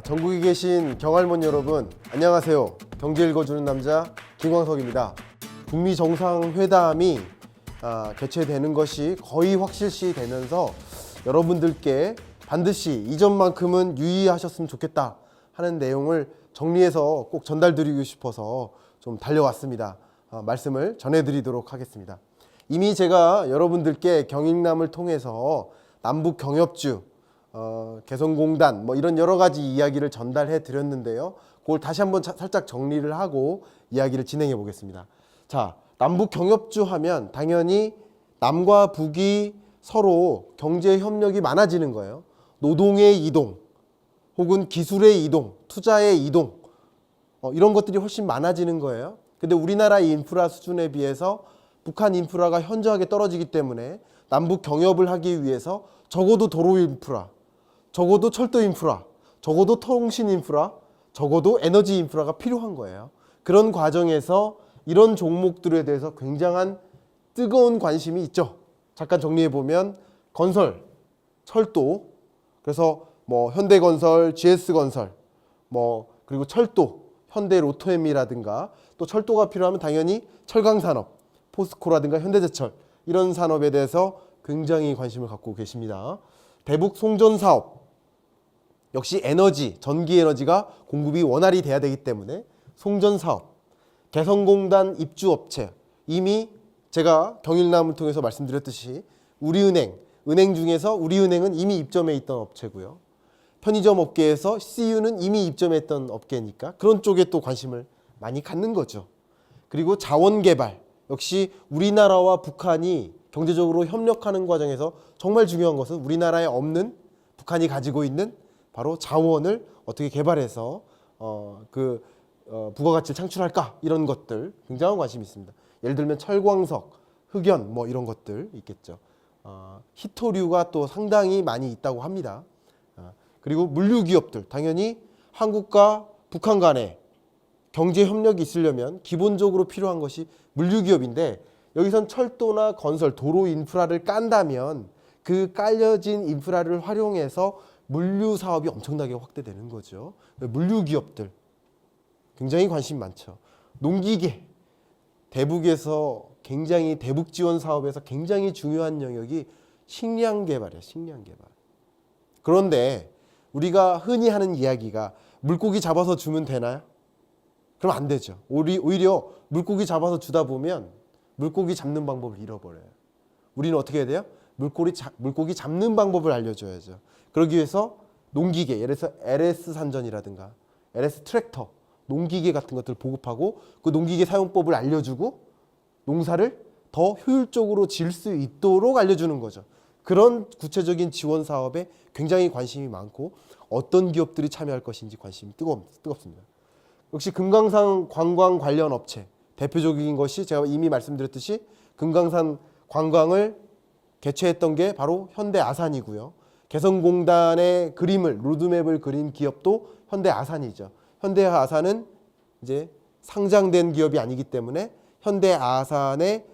전국에 계신 경할몬 여러분, 안녕하세요. 경제 읽어주는 남자 김광석입니다. 북미 정상회담이 개최되는 것이 거의 확실시 되면서 여러분들께 반드시 이전만큼은 유의하셨으면 좋겠다 하는 내용을 정리해서 꼭 전달드리고 싶어서 좀 달려왔습니다. 말씀을 전해드리도록 하겠습니다. 이미 제가 여러분들께 경익남을 통해서 남북 경협주, 개성공단 뭐 이런 여러 가지 이야기를 전달해 드렸는데요. 그걸 다시 한번 살짝 정리를 하고 이야기를 진행해 보겠습니다. 자, 남북 경협주 하면 당연히 남과 북이 서로 경제 협력이 많아지는 거예요. 노동의 이동, 혹은 기술의 이동, 투자의 이동, 이런 것들이 훨씬 많아지는 거예요. 근데 우리나라 인프라 수준에 비해서 북한 인프라가 현저하게 떨어지기 때문에 남북 경협을 하기 위해서 적어도 도로 인프라, 적어도 철도 인프라, 적어도 통신 인프라, 적어도 에너지 인프라가 필요한 거예요. 그런 과정에서 이런 종목들에 대해서 굉장한 뜨거운 관심이 있죠. 잠깐 정리해 보면 건설, 철도, 그래서 뭐 현대건설, GS건설, 뭐 그리고 철도, 현대로토엠이라든가 또 철도가 필요하면 당연히 철강산업, 포스코라든가 현대제철 이런 산업에 대해서 굉장히 관심을 갖고 계십니다. 대북 송전 사업 역시 에너지, 전기 에너지가 공급이 원활히 돼야 되기 때문에 송전 사업, 개성공단 입주업체 이미 제가 경일남을 통해서 말씀드렸듯이 우리은행, 은행 중에서 우리은행은 이미 입점해 있던 업체고요. 편의점 업계에서 CU는 이미 입점해 있던 업계니까 그런 쪽에 또 관심을 많이 갖는 거죠. 그리고 자원개발 역시 우리나라와 북한이 경제적으로 협력하는 과정에서 정말 중요한 것은 우리나라에 없는 북한이 가지고 있는 바로 자원을 어떻게 개발해서 부가가치를 창출할까 이런 것들 굉장한 관심이 있습니다. 예를 들면 철광석, 흑연 뭐 이런 것들 있겠죠. 희토류가 또 상당히 많이 있다고 합니다. 그리고 물류기업들 당연히 한국과 북한 간에 경제 협력이 있으려면 기본적으로 필요한 것이 물류기업인데 여기선 철도나 건설, 도로 인프라를 깐다면 그 깔려진 인프라를 활용해서 물류 사업이 엄청나게 확대되는 거죠. 물류기업들 굉장히 관심 많죠. 농기계 대북에서 굉장히 대북 지원 사업에서 굉장히 중요한 영역이 식량 개발이에요. 식량 개발. 그런데 우리가 흔히 하는 이야기가 물고기 잡아서 주면 되나요? 그럼 안 되죠. 오히려 물고기 잡아서 주다 보면 물고기 잡는 방법을 잃어버려요. 우리는 어떻게 해야 돼요? 물고기 잡는 방법을 알려줘야죠. 그러기 위해서 농기계, 예를 들어서 LS 산전이라든가 LS 트랙터, 농기계 같은 것들을 보급하고 그 농기계 사용법을 알려주고 농사를 더 효율적으로 지을 수 있도록 알려주는 거죠. 그런 구체적인 지원 사업에 굉장히 관심이 많고 어떤 기업들이 참여할 것인지 관심이 뜨겁습니다. 역시 금강산 관광 관련 업체 대표적인 것이 제가 이미 말씀드렸듯이 금강산 관광을 개최했던 게 바로 현대아산이고요. 개성공단의 그림을 로드맵을 그린 기업도 현대아산이죠. 현대아산은 이제 상장된 기업이 아니기 때문에 현대아산의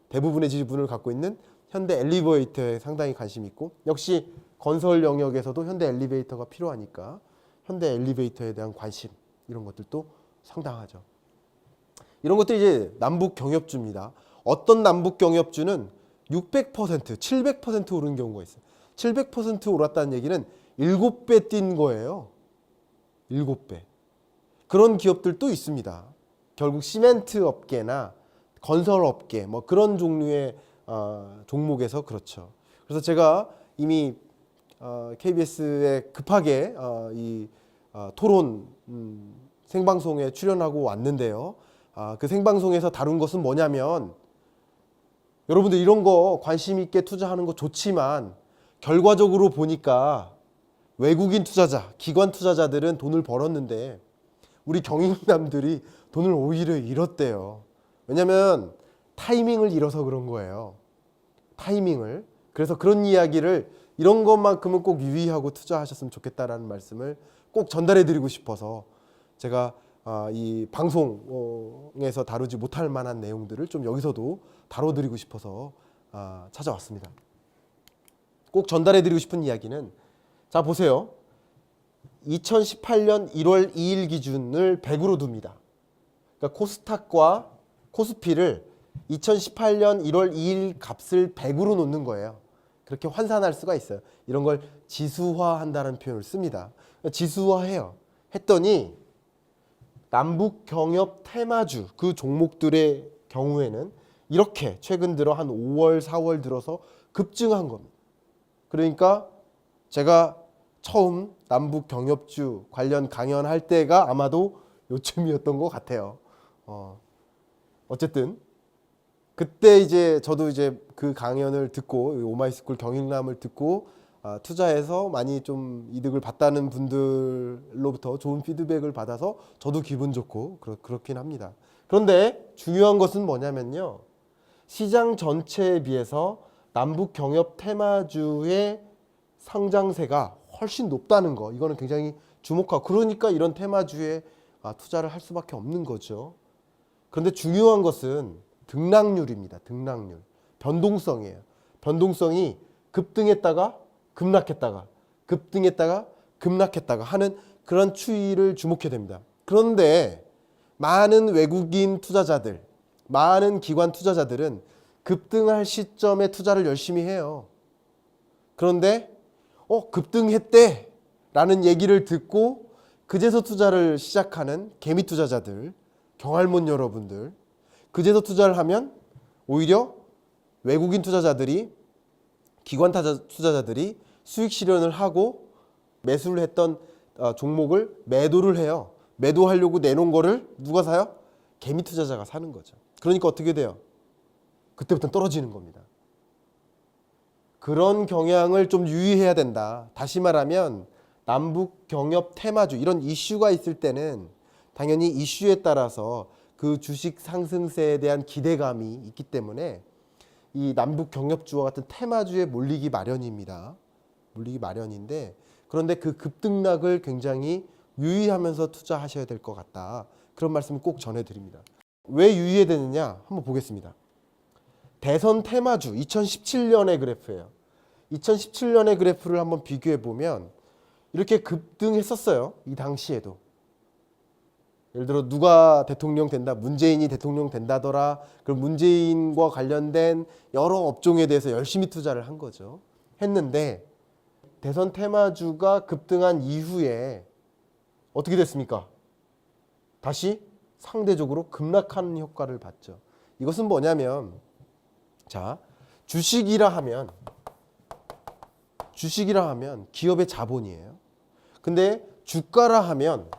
대부분의 지분을 갖고 있는 현대엘리베이터에 상당히 관심이 있고 역시 건설 영역에서도 현대엘리베이터가 필요하니까 현대엘리베이터에 대한 관심 이런 것들도 상당하죠. 이런 것들이 이제 남북 경협주입니다. 어떤 남북 경협주는 600%, 700% 오른 경우가 있어요. 700% 올랐다는 얘기는 7배 뛴 거예요. 7배. 그런 기업들도 있습니다. 결국 시멘트 업계나 건설 업계 뭐 그런 종류의 종목에서 그렇죠. 그래서 제가 이미 KBS에 급하게 이 토론 생방송에 출연하고 왔는데요. 그 생방송에서 다룬 것은 뭐냐면 여러분들 이런 거 관심 있게 투자하는 거 좋지만 결과적으로 보니까 외국인 투자자, 기관 투자자들은 돈을 벌었는데 우리 경익남들이 돈을 오히려 잃었대요. 왜냐면 타이밍을 잃어서 그런 거예요. 타이밍을. 그래서 그런 이야기를 이런 것만큼은 꼭 유의하고 투자하셨으면 좋겠다라는 말씀을 꼭 전달해 드리고 싶어서 제가 이 방송에서 다루지 못할 만한 내용들을 좀 여기서도 다뤄드리고 싶어서 찾아왔습니다. 꼭 전달해 드리고 싶은 이야기는 자 보세요. 2018년 1월 2일 기준을 100으로 둡니다. 그러니까 코스닥과 코스피를 2018년 1월 2일 값을 100으로 놓는 거예요. 그렇게 환산할 수가 있어요. 이런 걸 지수화한다는 표현을 씁니다. 지수화해요. 했더니 남북 경협 테마주 그 종목들의 경우에는 이렇게 최근 들어 한 5월, 4월 들어서 급증한 겁니다. 그러니까 제가 처음 남북 경협주 관련 강연할 때가 아마도 요쯤이었던 것 같아요. 어쨌든 그때 이제 저도 이제 그 강연을 듣고 오마이스쿨 경일남을 듣고 투자해서 많이 좀 이득을 봤다는 분들로부터 좋은 피드백을 받아서 저도 기분 좋고 그렇긴 합니다. 그런데 중요한 것은 뭐냐면요. 시장 전체에 비해서 남북 경협 테마주의 상장세가 훨씬 높다는 거. 이거는 굉장히 주목하고 그러니까 이런 테마주에 투자를 할 수밖에 없는 거죠. 그런데 중요한 것은 등락률입니다. 등락률. 변동성이에요. 변동성이 급등했다가 급락했다가 급등했다가 급락했다가 하는 그런 추이를 주목해야 됩니다. 그런데 많은 외국인 투자자들, 많은 기관 투자자들은 급등할 시점에 투자를 열심히 해요. 그런데 급등했대 라는 얘기를 듣고 그제서 투자를 시작하는 개미 투자자들, 경할몬 여러분들, 그제서 투자를 하면 오히려 외국인 투자자들이 기관 투자자들이 수익 실현을 하고 매수를 했던 종목을 매도를 해요. 매도하려고 내놓은 거를 누가 사요? 개미 투자자가 사는 거죠. 그러니까 어떻게 돼요? 그때부터 떨어지는 겁니다. 그런 경향을 좀 유의해야 된다. 다시 말하면 남북 경협 테마주 이런 이슈가 있을 때는 당연히 이슈에 따라서 그 주식 상승세에 대한 기대감이 있기 때문에 이 남북 경협주와 같은 테마주에 몰리기 마련입니다. 몰리기 마련인데 그런데 그 급등락을 굉장히 유의하면서 투자하셔야 될 것 같다. 그런 말씀을 꼭 전해드립니다. 왜 유의해야 되느냐? 한번 보겠습니다. 대선 테마주 2017년의 그래프예요. 2017년의 그래프를 한번 비교해 보면 이렇게 급등했었어요. 이 당시에도. 예를 들어 누가 대통령 된다, 문재인이 대통령 된다더라. 그럼 문재인과 관련된 여러 업종에 대해서 열심히 투자를 한 거죠. 했는데 대선 테마주가 급등한 이후에 어떻게 됐습니까? 다시 상대적으로 급락하는 효과를 봤죠. 이것은 뭐냐면 자, 주식이라 하면 기업의 자본이에요. 근데 주가라 하면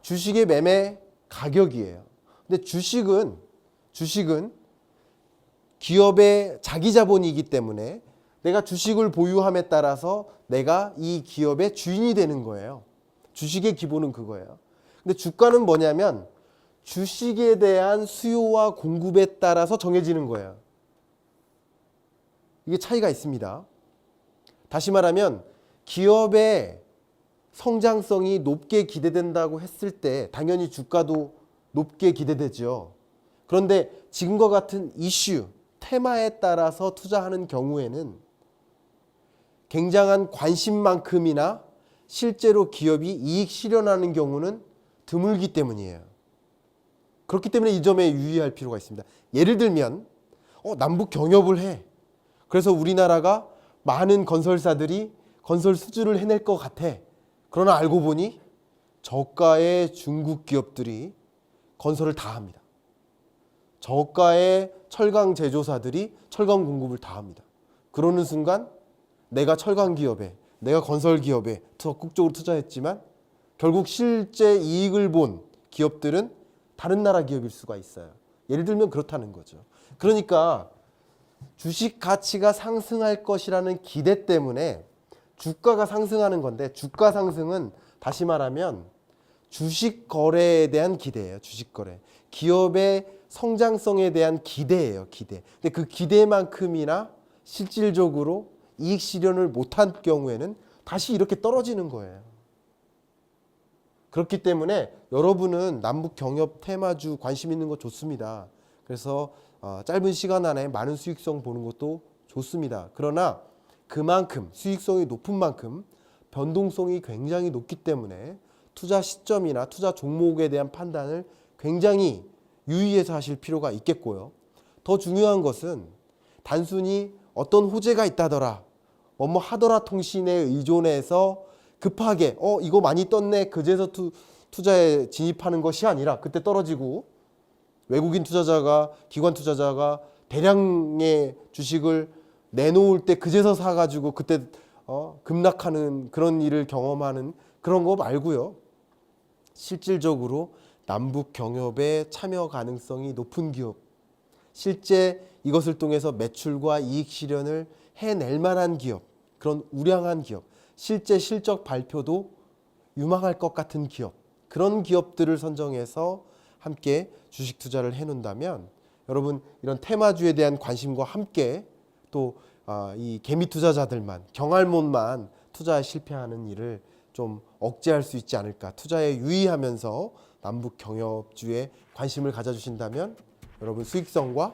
주식의 매매 가격이에요. 근데 주식은 기업의 자기 자본이기 때문에 내가 주식을 보유함에 따라서 내가 이 기업의 주인이 되는 거예요. 주식의 기본은 그거예요. 근데 주가는 뭐냐면 주식에 대한 수요와 공급에 따라서 정해지는 거예요. 이게 차이가 있습니다. 다시 말하면 기업의 성장성이 높게 기대된다고 했을 때 당연히 주가도 높게 기대되죠. 그런데 지금과 같은 이슈, 테마에 따라서 투자하는 경우에는 굉장한 관심만큼이나 실제로 기업이 이익 실현하는 경우는 드물기 때문이에요. 그렇기 때문에 이 점에 유의할 필요가 있습니다. 예를 들면 남북 경협을 해. 그래서 우리나라가 많은 건설사들이 건설 수주를 해낼 것 같아. 그러나 알고 보니 저가의 중국 기업들이 건설을 다 합니다. 저가의 철강 제조사들이 철강 공급을 다 합니다. 그러는 순간 내가 철강 기업에, 내가 건설 기업에 적극적으로 투자했지만 결국 실제 이익을 본 기업들은 다른 나라 기업일 수가 있어요. 예를 들면 그렇다는 거죠. 그러니까 주식 가치가 상승할 것이라는 기대 때문에 주가가 상승하는 건데 주가 상승은 다시 말하면 주식 거래에 대한 기대예요. 주식 거래. 기업의 성장성에 대한 기대예요. 기대. 근데 그 기대만큼이나 실질적으로 이익 실현을 못한 경우에는 다시 이렇게 떨어지는 거예요. 그렇기 때문에 여러분은 남북 경협 테마주 관심 있는 거 좋습니다. 그래서 짧은 시간 안에 많은 수익성 보는 것도 좋습니다. 그러나 그만큼 수익성이 높은 만큼 변동성이 굉장히 높기 때문에 투자 시점이나 투자 종목에 대한 판단을 굉장히 유의해서 하실 필요가 있겠고요. 더 중요한 것은 단순히 어떤 호재가 있다더라, 뭐뭐 하더라 통신에 의존해서 급하게 이거 많이 떴네 그제서 투자에 진입하는 것이 아니라, 그때 떨어지고 외국인 투자자가, 기관 투자자가 대량의 주식을 내놓을 때 그제서 사가지고 그때 급락하는 그런 일을 경험하는 그런 거 말고요. 실질적으로 남북 경협에 참여 가능성이 높은 기업, 실제 이것을 통해서 매출과 이익 실현을 해낼 만한 기업, 그런 우량한 기업, 실제 실적 발표도 유망할 것 같은 기업, 그런 기업들을 선정해서 함께 주식 투자를 해놓는다면 여러분 이런 테마주에 대한 관심과 함께 또 이 개미 투자자들만, 경알못만 투자에 실패하는 일을 좀 억제할 수 있지 않을까. 투자에 유의하면서 남북 경협주에 관심을 가져주신다면 여러분 수익성과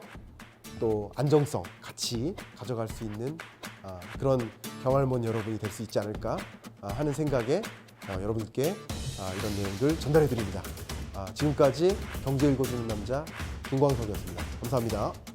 또 안정성 같이 가져갈 수 있는 그런 경알못 여러분이 될 수 있지 않을까 하는 생각에 여러분께 이런 내용들 전달해 드립니다. 지금까지 경제 읽어주는 남자 김광석이었습니다. 감사합니다.